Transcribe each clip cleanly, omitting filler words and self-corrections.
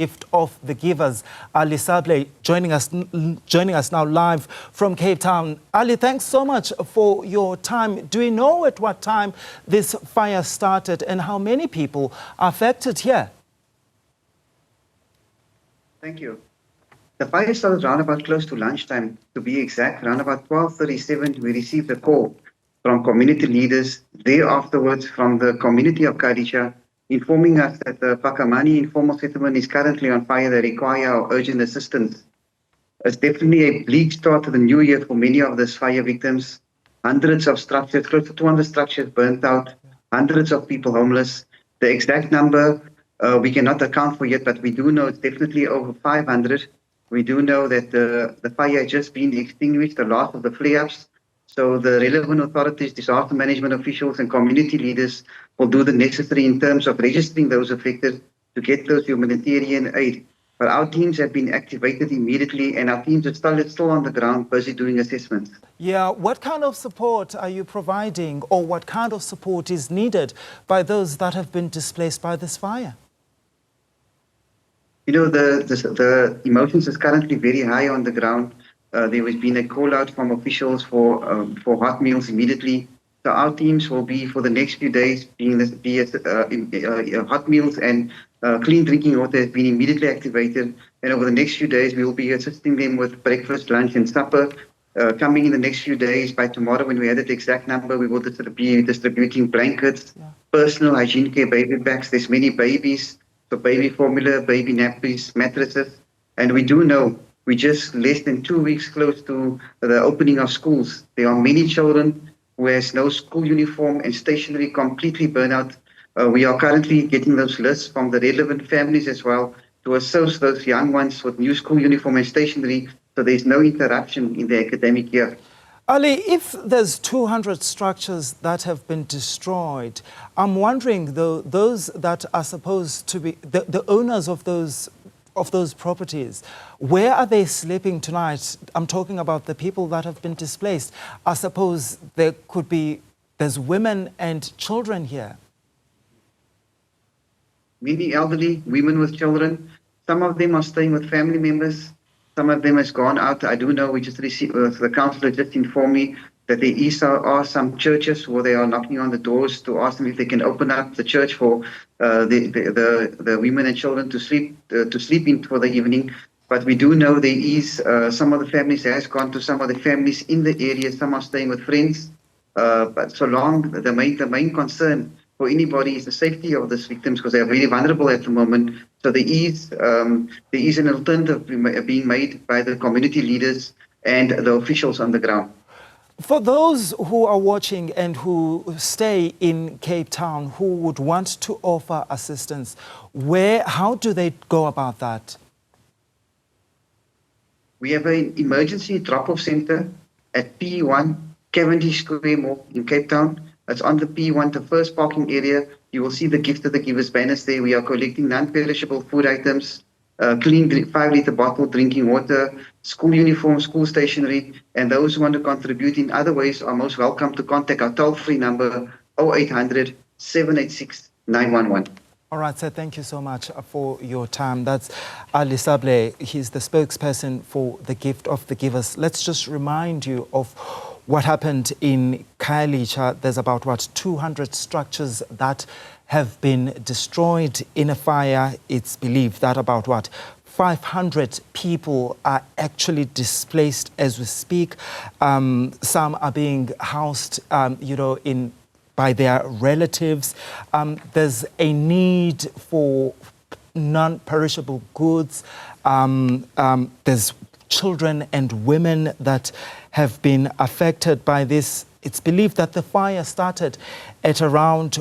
Gift of the Givers. Ali Sablay joining us now live from Cape Town. Ali, thanks so much for your time. Do we know at what time this fire started and how many people are affected here? Thank you. The fire started around about close to lunchtime, to be exact. Around about 12:37, we received a call from community leaders, there afterwards from the community of Khayelitsha, informing us that the Phakamani Informal Settlement is currently on fire. They require our urgent assistance. It's definitely a bleak start to the new year for many of these fire victims. Hundreds of structures, close to 200 structures burnt out, hundreds of people homeless. The exact number we cannot account for yet, but we do know it's definitely over 500. We do know that the fire has just been extinguished, the last of the flare-ups. So the relevant authorities, disaster management officials and community leaders will do the necessary in terms of registering those affected to get those humanitarian aid. But our teams have been activated immediately and our teams are still on the ground busy doing assessments. Yeah, what kind of support are you providing or what kind of support is needed by those that have been displaced by this fire? You know, the emotions is currently very high on the ground. There has been a call out from officials for hot meals immediately. So our teams will be for the next few days hot meals and clean drinking water has been immediately activated. And over the next few days, we will be assisting them with breakfast, lunch and supper. Coming in the next few days, by tomorrow when we have the exact number, we will be distributing blankets, personal hygiene care, baby bags. There's many babies, so baby formula, baby nappies, mattresses. And we do know we're just less than 2 weeks close to the opening of schools. There are many children who has no school uniform and stationery completely burnt out. We are currently getting those lists from the relevant families as well to assist those young ones with new school uniform and stationery so there's no interruption in the academic year. Ali, if there's 200 structures that have been destroyed, I'm wondering though, those that are supposed to be the owners of those properties, where are they sleeping tonight? I'm talking about the people that have been displaced. I suppose there's women and children here. Many elderly, women with children. Some of them are staying with family members. Some of them has gone out. I do know we just received, the councillor just informed me that there are some churches where they are knocking on the doors to ask them if they can open up the church for the women and children to sleep in for the evening. But we do know there is some of the families has gone to some of the families in the area. Some are staying with friends. But so long, the main concern for anybody is the safety of these victims because they are very vulnerable at the moment. So there is an alternative being made by the community leaders and the officials on the ground. For those who are watching and who stay in Cape Town, who would want to offer assistance, how do they go about that? We have an emergency drop-off center at P1, Cavendish Square Mall in Cape Town. It's on the P1, the first parking area. You will see the Gift of the Givers banners there. We are collecting non-perishable food items, clean 5-litre bottle drinking water, school uniform, school stationery, and those who want to contribute in other ways are most welcome to contact our toll-free number 0800 786 911. All right, sir, thank you so much for your time. That's Ali Sablay. He's the spokesperson for the Gift of the Givers. Let's just remind you of what happened in Khayelitsha. There's about, 200 structures that have been destroyed in a fire. It's believed that about, 500 people are actually displaced as we speak. Some are being housed, by their relatives. There's a need for non-perishable goods. There's children and women that have been affected by this. It's believed that the fire started at around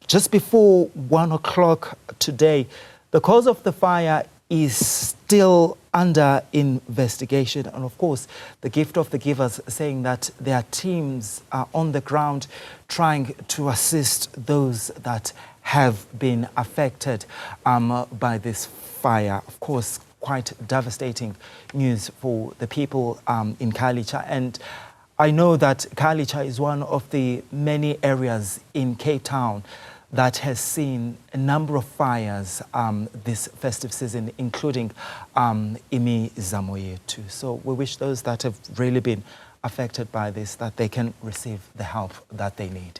just before 1 o'clock today. The cause of the fire is still under investigation. And of course, the Gift of the Givers saying that their teams are on the ground trying to assist those that have been affected by this fire. Of course, quite devastating news for the people in Khayelitsha. And I know that Khayelitsha is one of the many areas in Cape Town that has seen a number of fires this festive season, including imizamo yethu. So we wish those that have really been affected by this that they can receive the help that they need.